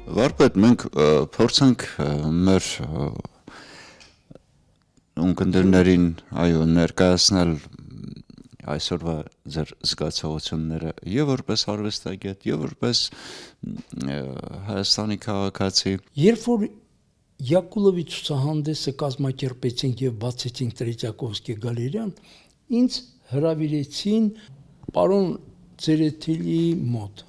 Վարպետ, մենք փորձենք մեր ունկնդիրներին ներկայացնել այսօրվա ձեր զգացողությունները եւ որպես արվեստագետ, եւ որպես Հայաստանի քաղաքացի։ Երբ որ Յակուլովի ցուցահանդեսը կազմակերպեցինք եւ բացեցինք Տրետյակովսկի գալերեան, ինձ հրավիրեցին պարոն Ցերեթելիի մոտ։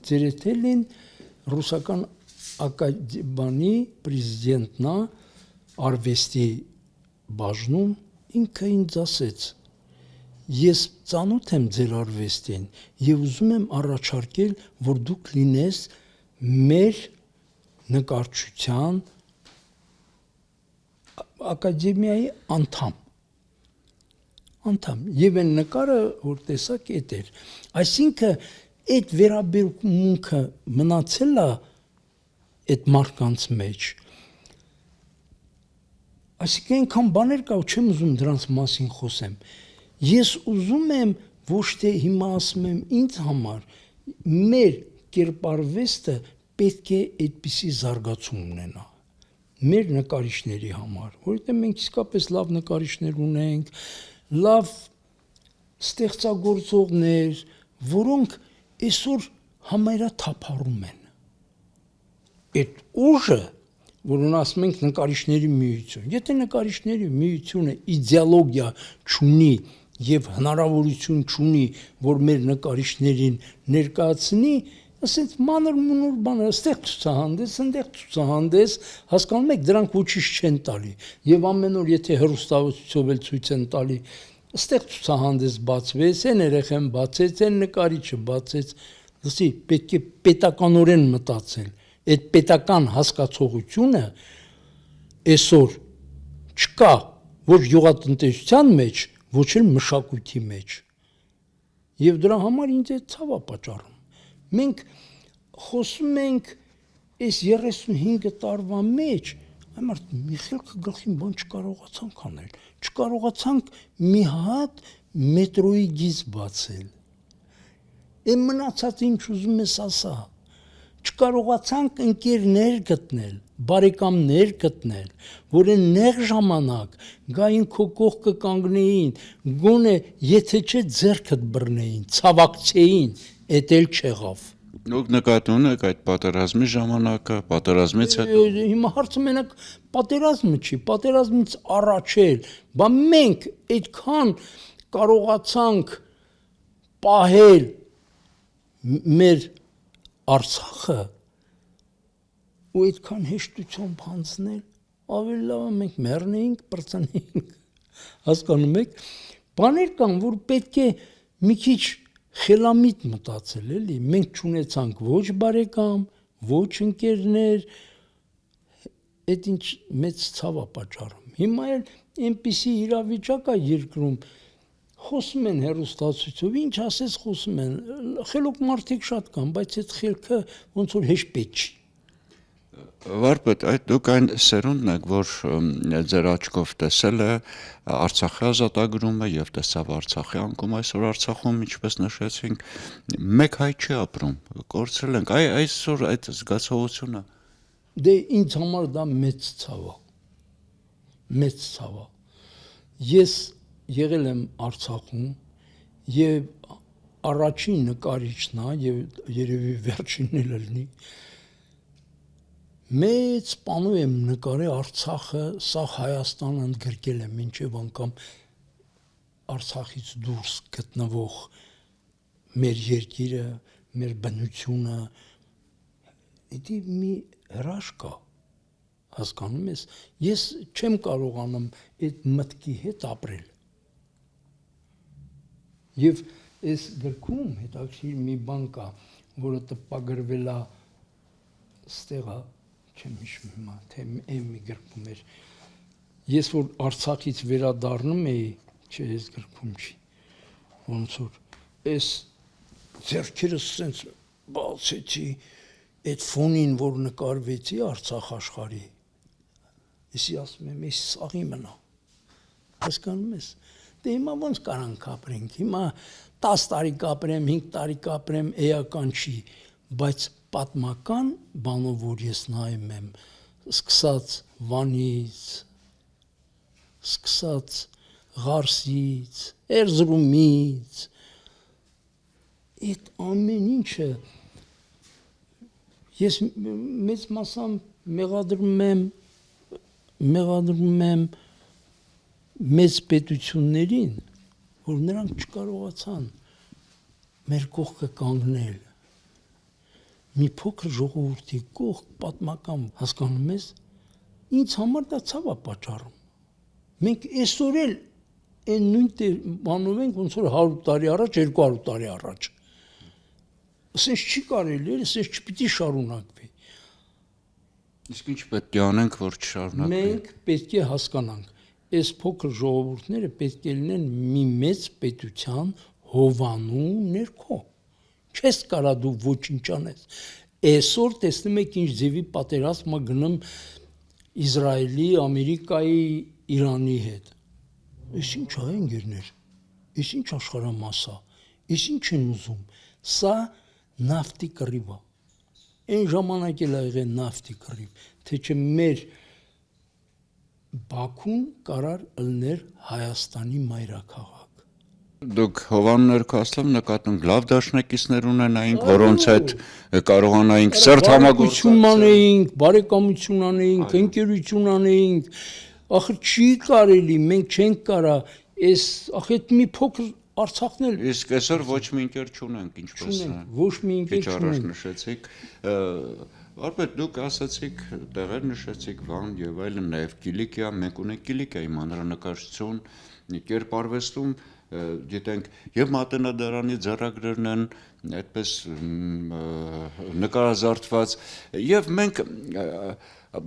Ցերեթելին ռուսական ակադեմիայի պրեզիդենտնա արվեստի բաժնում, ինքը ինձ ասեց. ես ծանոթ եմ ձեր արվեստին եւ ուզում եմ առաջարկել, որ դուք լինես մեր նկարչության ակադեմիայի անդամ եւ այն նկարը որ տեսակ էր, այսինքն այդ վերաբերմունքը մնացել է այդ մարդկանց մեջ, այսինքն այնքան բաներ կա, ու չեմ ուզում դրանց մասին խոսեմ, ես ուզում եմ ոչ թե հիմա ասում եմ ինձ համար, մեր կերպարվեստը պետք է այդպիսի զարգացում ունենա, մեր նկարիչների համար, որովհետեւ մենք իսկապես լավ նկարիչներ ունենք, լավ ստեղծագործողներ, որոնք այսօր համարյա թափառում են։ Այդ ուժը, որոնց ասում ենք նկարիչների միություն, եթե նկարիչների միությունը իդեոլոգիա չունի եւ հնարավորություն չունի, որ մեր նկարիչներին ներկայացնի, ասենց մանր-մունոր բաներ, այստեղ ցուցահանդես, հասկանում եք, դրանք ոչինչ չեն տալի։ Եվ ամեն օր եթե հեռուստացույցով էլ ցույց են տալի, այստեղ ցուցահանդես բացվեց, այն երեխան բացեց, այն նկարիչը բացեց, լսի, պետք է պետականորեն մտածել։ Այդ պետական հասկացողությունը այսօր չկա ոչ գյուղատնտեսության մեջ, ոչ էլ մշակույթի մեջ։ Եվ դրա համար ինձ է ցավ է պատճառում։ Մենք խոսում ենք այս 35 տարվա մեջ, այմարդ մի խելքը գլխին բան չկարողացանք անել, չկարողացանք մի հատ մետրոյի գիծ բացել։ Այն մնացած ինչ ուզում ես ասա, չկարողացանք ընկերներ գտնել, բարեկամներ գտնել, որ այն նեղ ժամանակ գային քո կողքը կանգնեին, գոնե եթե չէ ձեռքդ բռնեին, ցավակցեին, էդ էլ չեղավ։ Դուք նկատի ունեք այդ պատերազմի ժամանակը, պատերազմից հետո։ Հիմա հարցը մենակ պատերազմը չի, պատերազմից առաջ էլ, բա մենք այդքան կարողացանք պահել մեր Արցախը ու այդքան հեշտությամբ հանձնել, ավելի լավ է մենք մեռնեինք, պրծնեինք, հասկանում եք, բաներ կան, որ պետք է մի քիչ խելամիտ մտածել, էլի, մենք չունեցանք ոչ բարեկամ, ոչ ընկերներ, այդ ինչ մեծ ցավ է պատճառում։ Հիմա էլ այնպիսի իրավիճակ է երկրում, խոսում են հեռուստացույցով, ինչ ասես խոսում են, խելոք մարդիկ շատ կան, բայց այդ խելքը ոնց որ հեշտ պետք չի։ Վարպետ, այդ դուք այն սերունդն եք, որ ձեր աչքով տեսել է Արցախի ազատագրումը եւ տեսավ Արցախի անկում, այսօր Արցախում, ինչպես նշեցինք, մեկ հայ չի ապրում, կորցրել ենք, այսօր այդ զգացողությունը։ Դե ինձ համար դա մեծ ցավ է։ Մեծ ցավ է։ Ես եղել եմ Արցախում եւ առաջին նկարիչն է եւ երևի վերջինն էլ լինի։ Մեծ պանո եմ նկարել Արցախը, սա Հայաստանը ընդգրկել եմ, մինչև անգամ Արցախից դուրս գտնվող մեր երկիրը, մեր բնությունը, դա մի հրաշք է, հասկանում ես, ես չեմ կարողանում այդ մտքի հետ ապրել։ Եվ այս գրքում հետաքրքիր մի բան կա, որը տպագրվել է ստեղա, չեմ հիշում հիմա, թե մի գրքում էր։ Ես որ Արցախից վերադառնում էի, չէ, այս գրքում չի, ոնց որ այս ձեռքերս սենց բացեցի, այդ ֆոնին, որ նկարվեցի Արցախ աշխարհի, եսի ասում եմ, այս սաղի մնա, հասկանում ես, դե հիմա ոնց կարանք ապրենք, հիմա 10 տարի կապրեմ, 5 տարի կապրեմ, էական չի, բայց պատմական բանով որ ես նայում եմ, սկսած Վանից, սկսած Ղարսից, Էրզրումից, այդ ամեն ինչը ես մեծ մասամբ մեղադրում եմ մեծ պետություններին, որ նրանք չկարողացան մեր կողքը կանգնել։ Մի փոքր ժողովրդի կողք պատմական հասկանում ես, ինձ համար դա ցավ է պատճառում։ Մենք այսօր էլ այն նույն բանով ենք, ոնց որ 100 տարի առաջ, 200 տարի առաջ։ Ասես չի կարելի, ասես չպիտի շարունակվի։ Իսկ ինչ պետք է անենք, որ չշարունակվի։ Մենք պետք է հասկանանք, այս փոքր ժողովուրդները պետք է լինեն մի մեծ պետության հովանու ներքո։ Չես կարա դու ոչինչ անես։ Այսօր տեսնում եք ինչ ձևի պատերազմը գնում Իսրայելի, Ամերիկայի, Իրանի հետ։ Այս ինչ է ընկերներ։ Այս ինչ աշխարհամաս է։ Այս ինչ են ուզում։ Սա նավթի կռիվ է։ Այն ժամանակ էլ եղել նավթի կռիվ, թե չէ մեր Բաքուն կարար ըլներ Հայաստանի մայրաքաղաք։ Դուք հովանու ներքո ասլով նկատում լավ դաշնակիցներ ունենայինք, որոնց հետ կարողանայինք սերտ համագործակցել անեինք, բարեկամություն անեինք, ընկերություն անեինք։ Ախր չի կարելի, մենք չենք կարա, այս ախետ մի փոքր Արցախն էլ Իսկ այսօր ոչ մի ընկեր չունենք, ինչպես ոչ մի ընկեր քիչ առաջ չունենք։ նշեցիք, Արբետ դուք ասացիք, տեղեր նշեցիք Վան եւ այլն, նաեւ Կիլիկիա, մենք ունենք Կիլիկիայի մանրանկարչություն, կերպարվեստում գիտենք եւ Մատենադարանի ձեռագրերն են այդպես նկարազարդված եւ մենք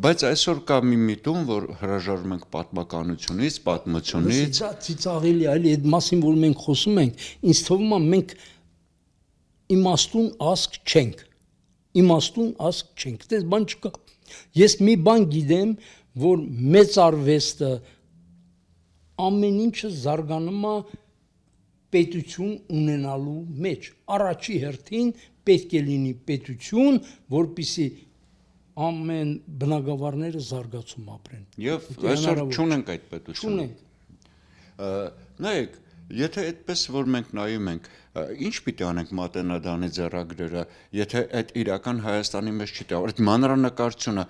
բայց այսօր կա մի միտում, որ հրաժարվում ենք պատմականությունից, պատմությունից։ Դա ծիծաղելի է, այլ այդ մասին որ մենք խոսում ենք, ինձ թվում է մենք իմաստուն ազգ չենք։ Իմաստուն ազգ չենք։ Դες բան չկա։ Ես մի բան գիտեմ, որ մեծ արվեստը ամեն ինչը զարգանում է պետություն ունենալու մեջ։ Առաջի հերթին պետք է լինի պետություն, որպեսզի ամեն բնակավարները զարգացում ապրեն։ Եվ այսօր չունենք այդ պետությունը։ Չունենք։ Նայեք, եթե այդպես որ մենք նայում ենք, ինչ պիտի անենք Մատենադարանի ձեռագրերը, եթե այդ իրական Հայաստանի մեջ չի տա, այդ մանրանկարչությունը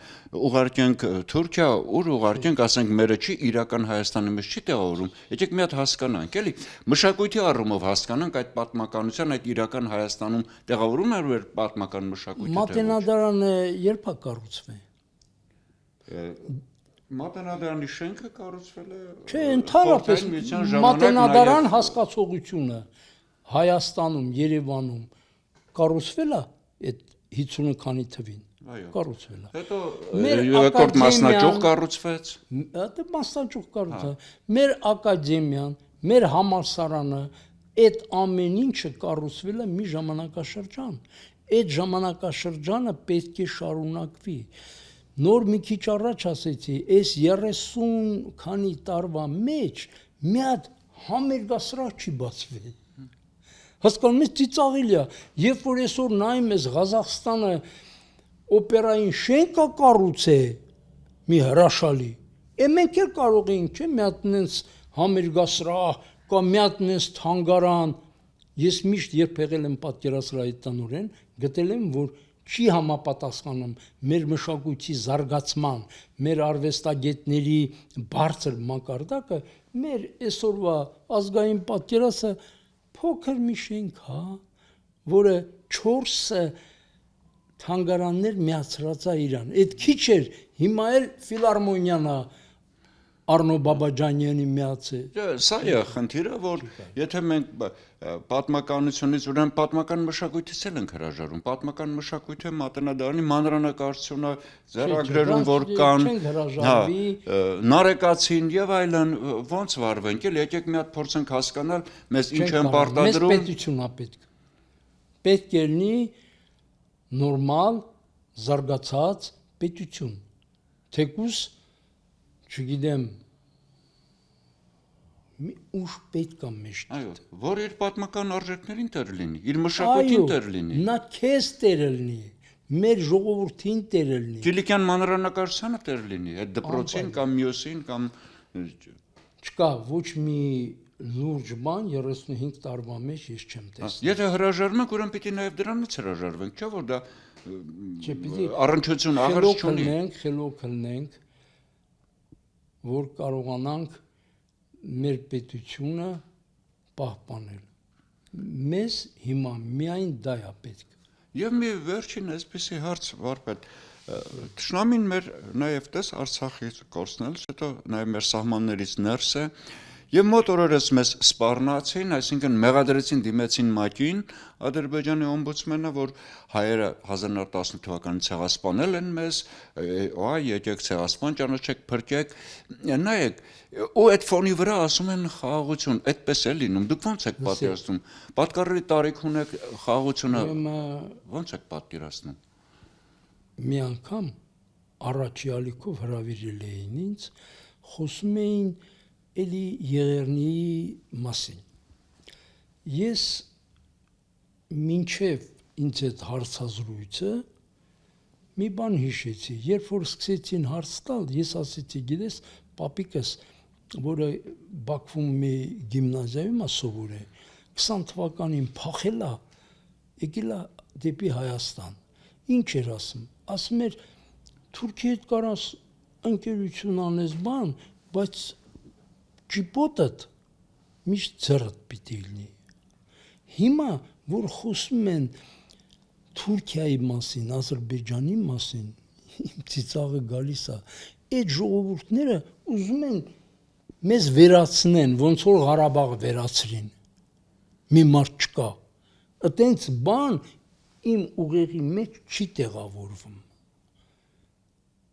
ուղարկենք Թուրքիա, ուր ուղարկենք, ասենք մերը չի իրական Հայաստանի մեջ չի տեղավորում, եկեք մի հատ հասկանանք, էլի, մշակույթի առումով հասկանանք այդ պատմականության, այդ իրական Հայաստանում տեղավորում է որ պատմական մշակույթը։ Մատենադարանը երբ է կառուցվել։ Մատենադարանի շենքը կառուցվել է Չէ, ընդհանրապես Մատենադարան հասկացողությունը Հայաստանում, Երևանում կառուցվել է այդ 50 քանի թվին։ Կառուցվել է։ Հետո երկրորդ մասնաճյուղ կառուցվեց։ Դա մասնաճյուղ կառուցվել։ Մեր ակադեմիան, մեր համալսարանը, այդ ամեն ինչը կառուցվել է մի ժամանակաշրջան։ Այդ ժամանակաշրջանը պետք է շարունակվի։ Նոր մի քիչ առաջ ասեցի, այս 30 քանի տարվա մեջ մի հատ համերգասրահ չի բացվել։ Հասկանում ես, ծիծաղելի է, երբ որ այսօր նայում ես Ղազախստանը օպերային շենք է կառուցել, մի հրաշալի, մենք էլ կարող էինք, չէ՞, մի հատ նենց համերգասրահ, կամ մի հատ նենց թանգարան։ Ես միշտ երբ եղել եմ պատկերասրահի տնօրեն, գտել եմ, որ չի համապատասխանում մեր մշակույթի զարգացման, մեր արվեստագետների բարձր մակարդակը, մեր այսօրվա ազգային պատկերասը փոքր մի շենք, հա, որը 4 թանգարաններ միացրած է իրան։ Այդ քիչ էր, հիմա էլ ֆիլհարմոնիան է Արնո Բաբաջանյանի միացել։ Սա է խնդիրը, որ եթե մենք պատմականությունից ուրեմն պատմական մշակույթից էլ ենք հրաժարվում, պատմական մշակույթը Մատենադարանի մանրանկարչությունը ձեռագրերում որ կան, նարեկացին եւ այլն ոնց վարվենք, էլ եկեք մի հատ փորձենք հասկանալ, մեզ ինչ են պարտադրում։ Մեզ պետություն է պետք։ Պետք է լինի նորմալ զարգացած պետություն։ Թեկուզ չգիտեմ մի ուժ պետք է մեջ։ Այո, որ իր պատմական արժեքներին տեր լինի, իր մշակույթին տեր լինի։ Նա քեզ տերը լինի։ մեր ժողովրդին տերը լինի։ Կիլիկյան մանրանկարչությանը տեր լինի, այդ դպրոցին կամ մյուսին կամ Չկա ոչ մի լուրջ բան 35 տարվա մեջ ես չեմ տեսել։ Եթե հրաժարվում ենք, ուրեմն պիտի նաև դրանից հրաժարվենք, չէ՞ որ դա Չէ, պիտի առնչություն աղերս չունի։ խելոք լնենք, որ կարողանանք մեր պետությունը պահպանել։ Մեզ հիմա միայն դա է պետք։ Եվ մի վերջին այսպեսի հարց վարպետ Տշնամին մեր նաև տես Արցախից կորցնելուց հետո նաև մեր սահմաններից ներս է եւ մոտ օրերս մեզ սպառնացին, այսինքն մեղադրեցին դիմեցին ՄԱԿ-ին, Ադրբեջանի օմբուդսմենը, որ հայերը 1918 թվականին ցեղասպանել են մեզ, եկեք ցեղասպան ճանաչեք, փրկեք, նայեք, ու այդ ֆոնի վրա ասում են խաղաղություն, այդպես է լինում, դուք ո՞նց եք պատկերացնում, պատկառի տարիք ունեք, խաղաղությունը ո՞նց եք պատկերացնում։ Մի անգամ առաջի ալիքով հրավիրել էին ինձ, խոսում էին էլի Եղեռնիի մասին։ Ես մինչև ինձ այդ հարցազրույցը մի բան հիշեցի, երբ որ սկսեցին հարց տալ, ես ասեցի, գիտես, պապիկս, որը Բաքվում մի գիմնազիայում է սովորել, 20 թվականին փախել է, եկել է դեպի Հայաստան։ Ինչ էր ասում։ Ասում էր Թուրքի հետ կարաս ընկերություն անես բան, բայց ճիպոտդ միշտ ձեռդ պիտի լինի։ Հիմա որ խոսում են Թուրքիայի մասին, Ադրբեջանի մասին, իմ ծիծաղը գալիս է, այդ ժողովուրդները ուզում են մեզ վերացնեն, ոնց որ Ղարաբաղը վերացրին։ Մի մարդ չկա։ Այտենց բան իմ ուղեղի մեջ չի տեղավորվում։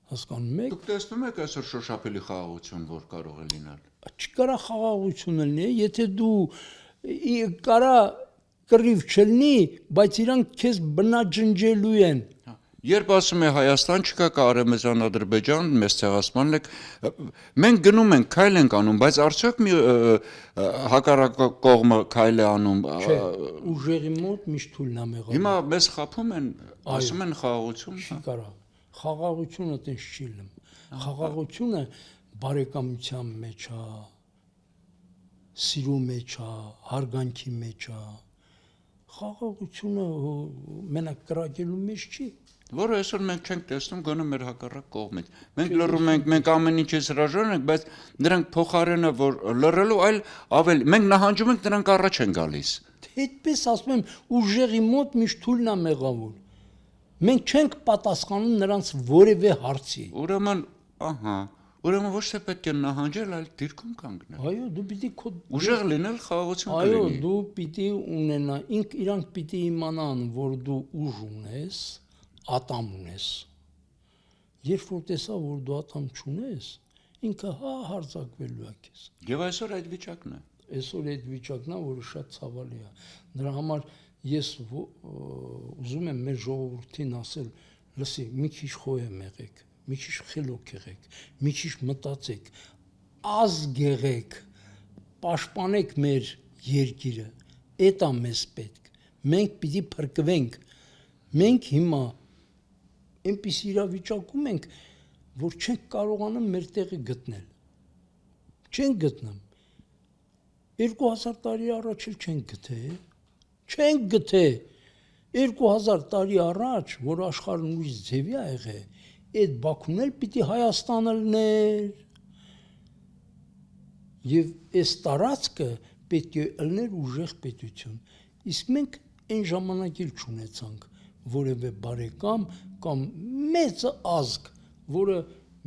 Հասկանում եք։ Դուք տեսնում եք այսօր շոշափելի խաղաղություն, որ կարող է լինել։ Չկարա խաղաղություն լինի, եթե դու կարա կռիվ չլինի, բայց իրանք քեզ բնաջնջելու են։ Երբ ասում է Հայաստան չկա, կա Արևմտյան Ադրբեջան, մեզ ցեղասպանել եք, մենք գնում ենք, քայլ ենք անում, բայց արդյոք մի հակառակ կողմը քայլ է անում։ Չէ, ուժերի մոտ միշտ թույլն է եղել։ Հիմա մեզ խափում են, ասում են խաղաղություն։ Չի կարա։ Խաղաղությունը տես չի լինում։ Խաղաղությունը բարեկամության մեջ է, սիրո մեջ է, հարգանքի մեջ է։ Խաղաղությունը մենակ կրակելու մեջ չի։ Որը այսօր մենք չենք տեսնում գոնե մեր հակառակ կողմից։ Մենք լռում ենք, մենք ամեն ինչից հրաժարվում ենք, բայց նրանք փոխարենը որ լռելու այլ ավելի մենք նահանջում ենք, նրանք առաջ են գալիս։ Այդպես ասում եմ, ուժերի մոտ միշտ թույլն է մեղավոր։ Մենք չենք պատասխանում նրանց որևէ հարցի։ Ուրեմն, ուրեմն ոչ թե պետք է նահանջել, այլ դիրքում կանգնել։ Այո, դու պիտի քո ուժեղ լինել, խաղաղություն կլինի։ Այո, դու պիտի ունենա, իրանք պիտի իմանան, որ դու ուժ ունես, ատամ ունես։ Երբ որ տեսա, որ դու ատամ չունես, ինքը հարձակվելու է քեզ։ Եվ այսօր այդ վիճակն է։ Այսօր այդ վիճակն է, որը շատ ցավալի է։ Դրա համար ես ուզում եմ մեր ժողովրդին ասել, լսի, մի քիչ խոհեմ եղեք, մի քիչ խելոք եղեք, մի քիչ մտածեք, ազգ եղեք, պաշտպանեք մեր երկիրը, այդ է մեզ պետք։ Մենք պիտի փրկվենք։ Մենք հիմա այնպես իրավիճակում ենք, որ չենք կարողանում մեր տեղը գտնել։ Չենք գտնում։ 2000 տարի առաջ էլ չենք գտել։ Չենք գտել 2000 տարի առաջ, որ աշխարհն ուրիշ ձևի է եղել, այդ Բաքուն էլ պիտի Հայաստանը լիներ։ Եվ այս տարածքը պետք է լիներ ուժեղ պետություն։ Իսկ մենք այն ժամանակ էլ չունեցանք որևէ բարեկամ կամ մեծ ազգ, որը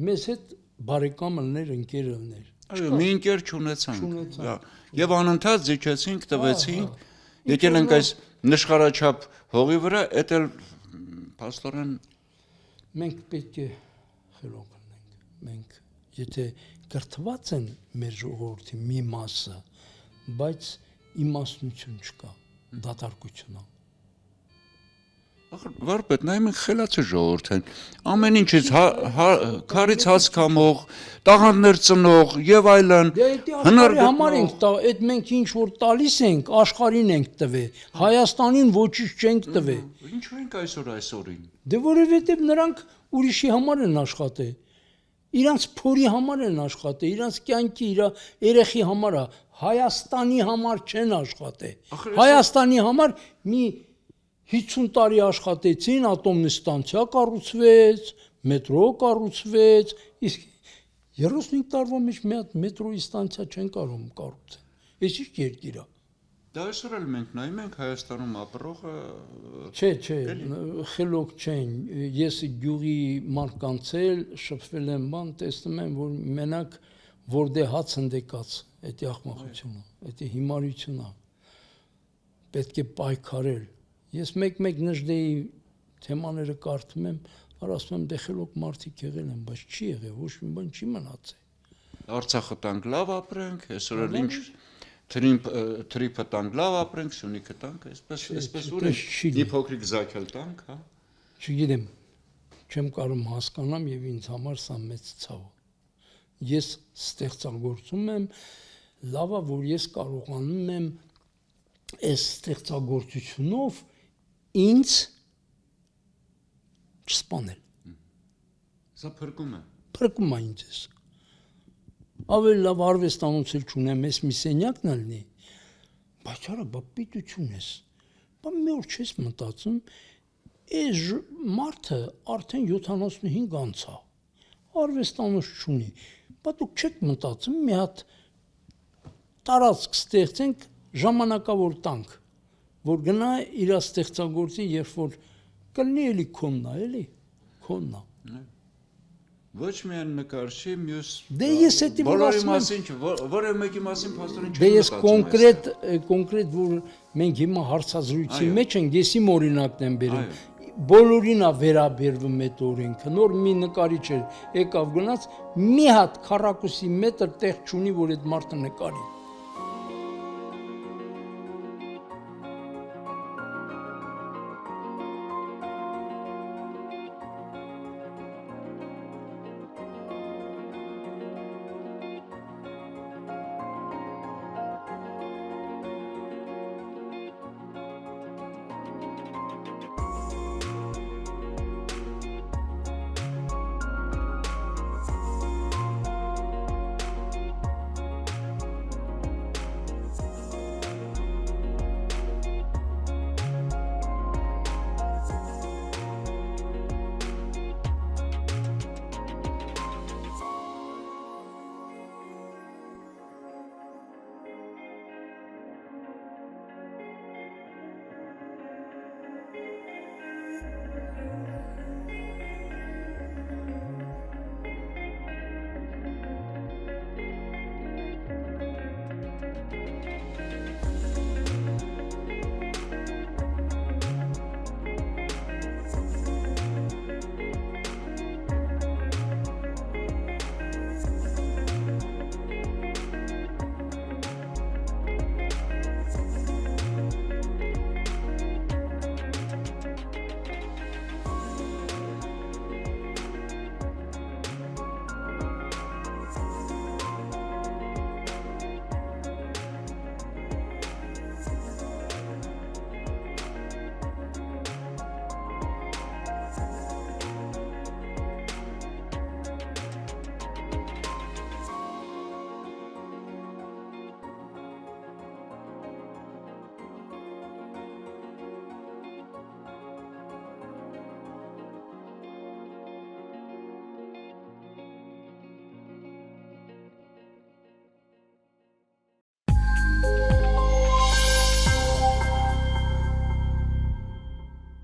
մեզ հետ բարեկամ լիներ, ընկեր լիներ։ Այո, մի ընկեր չունեցանք։ Եվ անընդհատ զիջեցինք, տվեցինք, եկել ենք այս նշխարաչափ հողի վրա, էդ էլ փաստորեն մենք պետք է խելոք լինենք։ Մենք եթե կրթված են մեր ժողովրդի մի մասը, բայց իմաստնություն չկա, դատարկություն է։ Վարպետ, նայ մենք խելացի ժողովուրդ են։ Ամեն ինչից քարից հաց կամող, տաղանդներ ծնող եւ այլն։ Դե դա աշխարհի համար ենք տա, այդ մենք ինչ որ տալիս ենք, աշխարհին ենք տվել։ Հայաստանին ոչինչ չենք տվել։ Ինչու ենք այսօրին։ Դե որովհետեւ նրանք ուրիշի համար են աշխատել։ Իրանց փորի համար են աշխատել, իրանց կյանքի, իր երեխի համար է, Հայաստանի համար չեն աշխատել։ Հայաստանի համար մի 50 տարի աշխատեցին, ատոմնի ստանցիա կառուցվեց, մետրո կառուցվեց, իսկ 35 տարվա մեջ մի հատ մետրոյի ստանցիա չեն կարող կառուցել։ Էս ինչ երկիր է։ Դա այսօր էլ մենք նայում ենք Հայաստանում ապրողը Չէ, խելոք չեն։ Ես գյուղի մարկանց էլ շփվել եմ, բան տեսնում եմ, որ մենակ որտե հաց ընդեկած, այդ աղմախությունը, այդ հիմարությունն է։ Պետք է պայքարել։ Ես մեկ նժդեի թեմաները կարդում եմ, ասում եմ, դե խելոք մարդիկ եղել են, բայց չի եղել, ոչ մի բան չի մնացել։ Արցախը տանք լավ ապրենք, այսօր էլ ինչ Թրիփը տանք լավ ապրենք, Սյունիքը տանք, այսպես ուրիշ մի փոքրիկ զաքել տանք, հա։ Չգիտեմ, չեմ կարող հասկանամ եւ ինձ համար սա մեծ ցավ է։ Ես ստեղծագործում եմ, լավ է, որ ես կարողանում եմ այս ստեղծագործությունով ինձ չսպանել։ Սա փրկում է։ Փրկում է ինձ։ Ավելի լավ արվեստանոց էլ չունեմ, ես մի սենյակն ալնի, բայց արա բա պիտություն ես, բա մի օր չես մտածում, այս մարդը արդեն 75 անցա, արվեստանոց չունի, բա դուք չեք մտածում, մի հատ տարածք ստեղծենք ժամանակավոր տանք, որ գնա իր ստեղծագործի, երբ որ կլինի էլի քոննա, Ոչ միայն նկարչի, մյուս Դե ես էդի որ բոլորի ասում եմ, մասին, որը մեկի մասին փաստորեն Դե չեմ ես կոնկրետ որ մենք հիմա հարցազրույցի մեջ ենք, ես իմ օրինակն եմ բերում։ Բոլորին է վերաբերվում այդ օրենքը։ Նոր մի նկարիչ էր, եկավ գնաց, մի հատ քառակուսի մետր տեղ չունի, որ այդ մարդը նկարի։